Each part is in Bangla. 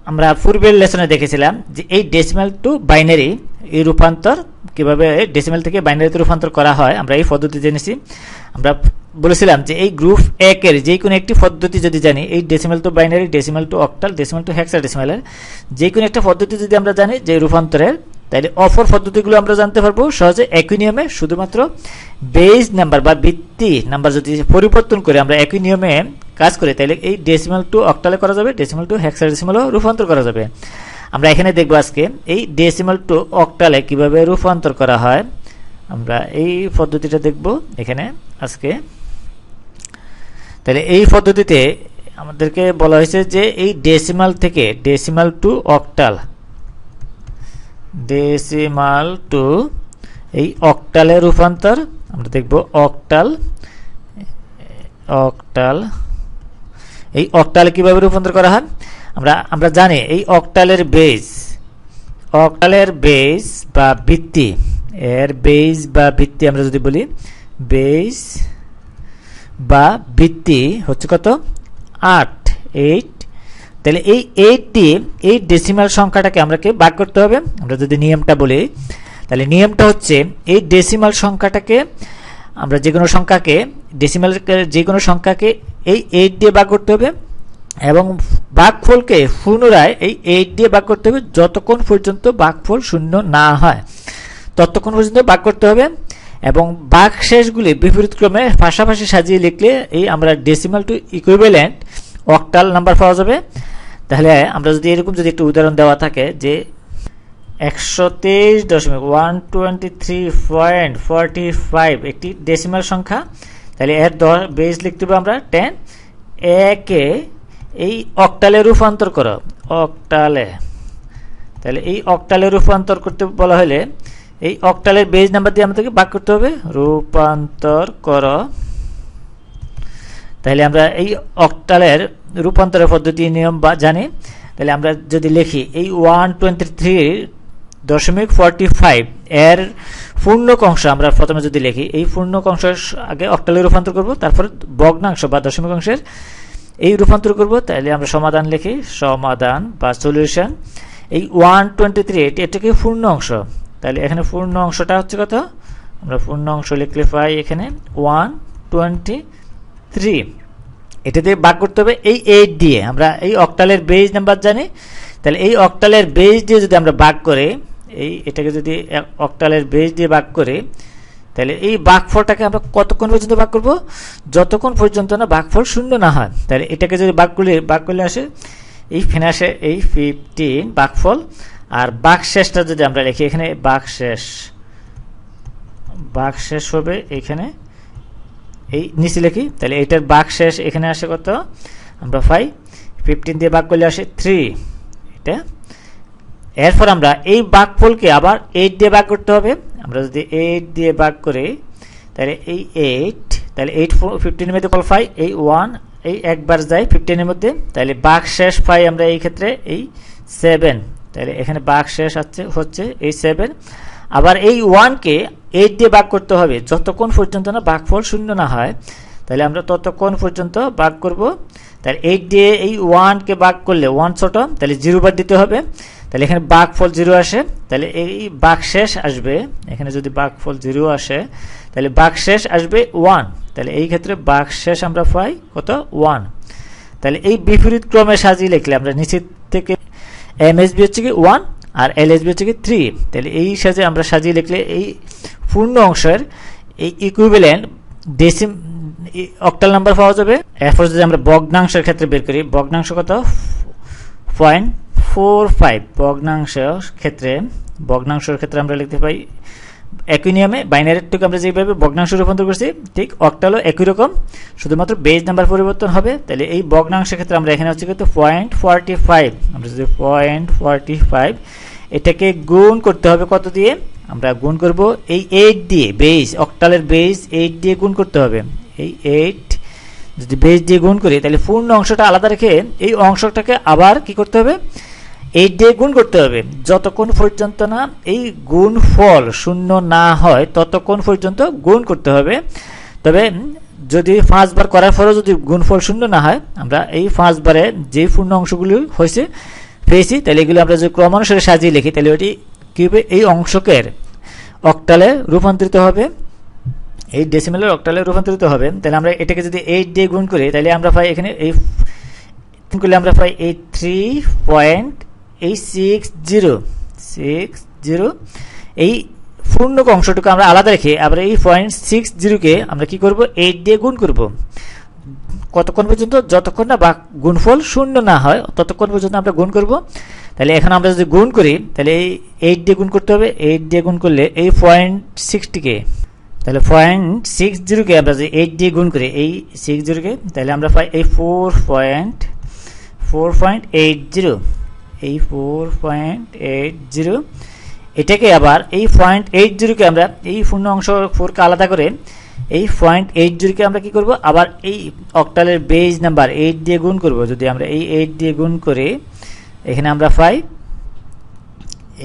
আমরা পূর্বের লেসনে দেখেছিলাম যে এই ডেসিমাল টু বাইনারি এই রূপান্তর কিভাবে ডেসিমাল থেকে বাইনারিতে রূপান্তর করা হয় আমরা এই পদ্ধতি জেনেছি। আমরা বলেছিলাম যে এই গ্রুপ 1 এর যে কোনো একটি পদ্ধতি যদি জানি, এই decimal to binary, decimal to octal, decimal to হেক্সাডেসিমালের যে কোনো একটা পদ্ধতি যদি আমরা জানি যে রূপান্তরের, তাহলে অপর পদ্ধতিগুলো আমরা জানতে পারবো সহজে একই নিয়মে। শুধুমাত্র বেজ নাম্বার বা ভিত্তি নাম্বার যদি পরিবর্তন করে আমরা একই নিয়মে কাজ করি, তাহলে এই ডেসিমাল টু অক্টালে করা যাবে, ডেসিমাল টু হেক্সাডেসিমালও রূপান্তর করা যাবে। আমরা এখানে দেখবো আজকে এই ডেসিমাল টু অক্টালে কিভাবে রূপান্তর করা হয়, আমরা এই পদ্ধতিটা দেখব এখানে আজকে। তাহলে এই পদ্ধতিতে আমাদেরকে বলা হয়েছে যে এই ডেসিমাল থেকে decimal to octal, decimal two এই অক্টালে রূপান্তর আমরা দেখব। অক্টাল, অক্টাল, এই অক্টালে কিভাবে রূপান্তর করা হয় আমরা জানি এই অক্টালের বেজ, অক্টালের বেজ বা ভিত্তি, এর বেজ বা ভিত্তি আমরা যদি বলি বেজ বা ভিত্তি হচ্ছে কত 8, তাহলে এই 8 দিয়ে এই ডেসিমাল সংখ্যাটাকে আমাকে ভাগ করতে হবে। আমরা যদি নিয়মটা বলি, তাহলে নিয়মটা হচ্ছে এই ডেসিমাল সংখ্যাটাকে আমরা যে কোনো সংখ্যাকে ডেসিমাল যে কোনো সংখ্যাকে এই 8 দিয়ে ভাগ করতে হবে এবং ভাগফলকে পুনরায় এই 8 দিয়ে ভাগ করতে হবে যতক্ষণ পর্যন্ত ভাগফল শূন্য না হয়, ততক্ষণ পর্যন্ত ভাগ করতে হবে। এবং ভাগশেষগুলি বিপরীতক্রমে পাশাপাশি সাজিয়ে লিখলে এই আমরা decimal two equivalent octal number পাওয়া যাবে। তাহলে আমরা যদি এরকম যদি একটু উদাহরণ দেওয়া থাকে যে 123.123.45 একটি ডেসিমাল সংখ্যা, তাহলে এর বেজ লিখতে হবে আমরা 10, একে এই অক্টালে রূপান্তর করো, অক্টালে। তাহলে এই অক্টালে রূপান্তর করতে বলা হলে এই অক্টালের বেজ নাম্বার দিয়ে আমাদেরকে ভাগ করতে হবে, রূপান্তর করো। তাহলে আমরা এই অক্টালের রূপান্তরের পদ্ধতি নিয়ম জানি। তাহলে আমরা যদি লিখি এই 123.45 এর পূর্ণক অংশ আমরা প্রথমে যদি লিখি, এই পূর্ণক অংশের আগে অক্টালে রূপান্তর করব, তারপর ভগ্নাংশ বা দশমিক অংশের এই রূপান্তর করব। তাহলে আমরা সমাধান লিখি, সমাধান বা সলিউশন। এই 123 এটাকে পূর্ণ অংশ, তাহলে এখানে পূর্ণ অংশটা হচ্ছে কত, আমরা পূর্ণ অংশ লিখলে পাই এখানে 123, এটা দিয়ে ভাগ করতে হবে এই 8 দিয়ে। আমরা এই অক্টালের বেজ নাম্বার জানি, তাহলে এই অক্টালের বেজ দিয়ে যদি আমরা ভাগ করে এটাকে যদি অক্টালের বেজ দিয়ে ভাগ করে, তাহলে এই ভাগফলটাকে আমরা কতক্ষণ পর্যন্ত ভাগ করব, যতক্ষণ পর্যন্ত না ভাগফল শূন্য না হয়। তাহলে এটাকে যদি ভাগ করলে আসে এইখানে আসে এই 15 ভাগফল। আর ভাগশেষটা যদি আমরা লিখি এখানে ভাগশেষ হবে এখানে এই নিচে লিখি, তাহলে এটার ভাগশেষ এখানে আসে কত, আমরা পাই 15 দিয়ে ভাগ করলে আসে 3 এটা। এরপর আমরা এই ভাগফলকে আবার 8 দিয়ে ভাগ করতে হবে। আমরা যদি 8 দিয়ে ভাগ করি, তাহলে এই 8, তাহলে 8 15 এর মধ্যে কল পাই এই 1, এই একবার যায় 15 এর মধ্যে, তাহলে ভাগশেষ পাই আমরা এই ক্ষেত্রে এই 7। তাহলে এখানে ভাগশেষ হচ্ছে এই 7। আবার এই 1 কে 8 দিয়ে ভাগ করতে হবে যতক্ষণ পর্যন্ত না ভাগফল শূন্য না হয়, তাহলে আমরা ততক্ষণ পর্যন্ত ভাগ করব। তাহলে 8 দিয়ে এই 1 কে ভাগ করলে 1 ছোট, তাহলে 0 বার দিতে হবে, তাহলে এখানে ভাগফল 0 আসে। তাহলে এই ভাগশেষ আসবে এখানে, যদি ভাগফল 0 আসে তাহলে ভাগশেষ আসবে 1। তাহলে এই ক্ষেত্রে ভাগশেষ আমরা পাই কত 1। তাহলে এই বিপরীত ক্রমে সাজিয়ে লিখলে আমরা নিচে থেকে এমএসবি হচ্ছে কি 1 আর এলএসবি হচ্ছে কি 3, তাহলে এই সাজে আমরা সাজিয়ে লিখলে এই পূর্ণ অংশের এই ইকুইভ্যালেন্ট অক্টাল নাম্বার পাওয়া যাবে। এরপর যদি আমরা ভগ্নাংশের ক্ষেত্রে বের করি, ভগ্নাংশ কত 0.45, ভগ্নাংশের ক্ষেত্রে আমরা লিখতে পাই একই নিয়মে বাইনারিটাকে আমরা যেভাবে ভগ্নাংশ রূপান্তর করছি ঠিক অক্টালও একই রকম, শুধুমাত্র বেজ নাম্বার পরিবর্তন হবে। তাহলে এই ভগ্নাংশের ক্ষেত্রে আমরা এখানে হচ্ছে কত 0.45, আমরা যদি 0.45 এটাকে গুণ করতে হবে কত দিয়ে, আমরা গুণ করব এই 8 দিয়ে, বেজ অক্টালের বেজ 8 দিয়ে গুণ করতে হবে। এই 8 যদি বেজ দিয়ে গুণ করি তাহলে পূর্ণ অংশটা আলাদা রেখে এই অংশটাকে আবার কি করতে হবে 8 দিয়ে গুণ করতে হবে যতক্ষণ পর্যন্ত না এই গুণফল শূন্য না হয় ততক্ষণ পর্যন্ত গুণ করতে হবে। তবে যদি 5 বার করার পরেও যদি গুণফল শূন্য না হয়, আমরা এই 5 বারে যে পূর্ণ অংশগুলি হয়েছে পেয়েছি, তাহলে এগুলো আমরা যদি ক্রমানুসারে সাজিয়ে লিখি তাহলে ওটি কি হবে, এই অংশকে অক্টালে রূপান্তরিত হবে, এই ডেসিমেলের অক্টালে রূপান্তরিত হবে। তাহলে আমরা এটাকে যদি 8 দিয়ে গুণ করি তাহলে আমরা পাই এখানে এই করলে আমরা পাই এই 3.60 এই পূর্ণক অংশটুকু আমরা আলাদা রেখে আবার এই 0.60 কে আমরা কি করব, 8 দিয়ে গুণ করব। কতক্ষণ পর্যন্ত, যতক্ষণ না গুণফল শূন্য না হয় ততক্ষণ পর্যন্ত আমরা গুণ করব। তাহলে এখন আমরা যদি গুণ করি তাহলে এই 8 দিয়ে গুণ করতে হবে, 8 দিয়ে গুণ করলে এই 0.60 কে, তাহলে 0.60 কে আমরা যদি 8 দিয়ে গুণ করি এই 60 কে, তাহলে আমরা পাই এই 4.80, এই 4.80। এটাকে আবার এই 0.80 কে আমরা এই পূর্ণ অংশ 4 কে আলাদা করে এই 0.80 কে আমরা কি করব, আবার এই অক্টালের বেজ নাম্বার 8 দিয়ে গুণ করব। যদি আমরা এই 8 দিয়ে গুণ করি এখানে আমরা পাই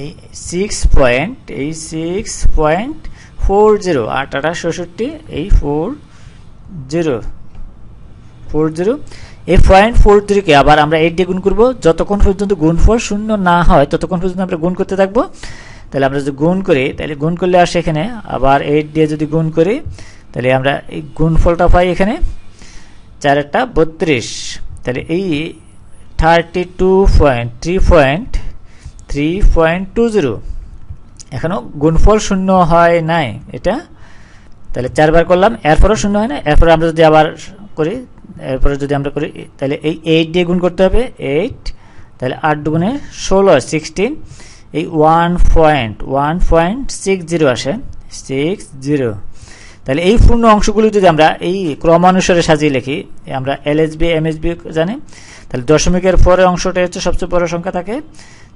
এই 6.40, 8 8 66, এই 40 এই 0.40 কে আবার আমরা 8 দিয়ে গুণ করব। যতক্ষণ পর্যন্ত গুণফল শূন্য না হয় ততক্ষণ পর্যন্ত আমরা গুণ করতে থাকবো। তাহলে আমরা যদি গুণ করি তাহলে গুণ করলে আসে এখানে আবার 8 দিয়ে যদি গুণ করি তাহলে আমরা এই গুণফলটা পাই এখানে 4 8 32, তাহলে এই 3.20 এখনো গুণফল শূন্য হয় নাই এটা। তাহলে 4 বার করলাম, এরপরও শূন্য হয় না। এরপরে আমরা যদি আবার করি, এরপরে যদি আমরা করি তাহলে এই 8 দিয়ে গুণ করতে হবে, 8, তাহলে 8 দুগুণে 16, 16, এই 1.60 আসে, 60। তাহলে এই পূর্ণ অংশগুলো যদি আমরা এই ক্রমানুসারে সাজিয়ে লিখি, আমরা এলএসবি এমএসবি জানি, তাহলে দশমিকের পরের অংশটা হচ্ছে সবচেয়ে বড় সংখ্যা থাকে।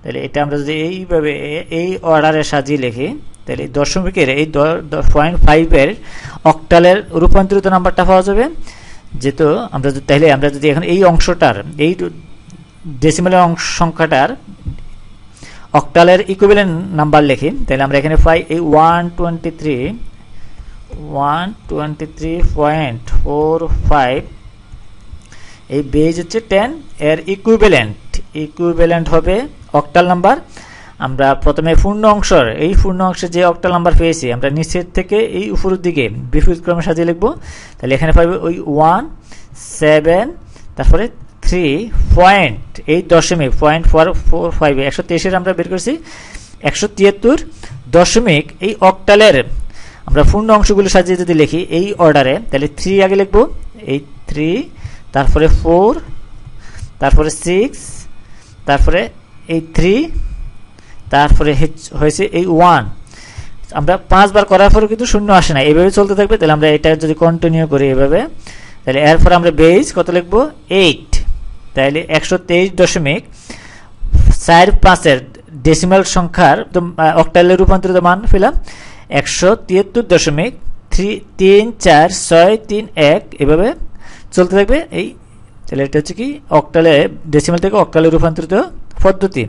তাহলে এটা আমরা যদি এইভাবে এই অর্ডারে সাজিয়ে লিখি তাহলে দশমিকের এই 0.5 অক্টালের রূপান্তরিত নাম্বারটা পাওয়া যাবে। যেহেতু আমরা তাহলে আমরা যদি এখন এই অংশটার এই ডেসিমেলের সংখ্যাটার অক্টালের ইকুইভ্যালেন্ট নাম্বার লিখি তাহলে আমরা এখানে পাই এই 123.45, এই বেজ হচ্ছে 10, এর ইকুইভ্যালেন্ট হবে অক্টাল নাম্বার। আমরা প্রথমে পূর্ণ অংশের যে অক্টাল নাম্বার পেয়েছি আমরা নিচের থেকে এই উপরের দিকে বিপরীত ক্রমে সাজিয়ে লিখবো। তাহলে এখানে পাবে ওই 1 7, তারপরে 3 পয়েন্ট এই দশমিক 0.445, 123 আমরা বের করছি 173 দশমিক এই অক্টালের আমরা পূর্ণ অংশগুলো সাজিয়ে যদি লিখি এই অর্ডারে তাহলে 3 আগে লিখবো, এই 3, তারপরে 4, তারপরে 6, তারপরে এই 3, তারপরে হয়েছে এই 1। আমরা 5 বার করার পরে কিন্তু শূন্য আসে না, এইভাবে চলতে থাকবে। তাহলে আমরা এটা যদি কন্টিনিউ করি এভাবে তাহলে এরপর আমরা বেজ কত লিখবো, 8, তাহলে 123.45 ডেসিমাল সংখ্যার অক্টালে রূপান্তরিত মান পেলাম 173.3461 এভাবে চলতে থাকবে। এই তাহলে এটা হচ্ছে কি অক্টালে ডেসিমাল থেকে অক্টালে রূপান্তরিত পদ্ধতি।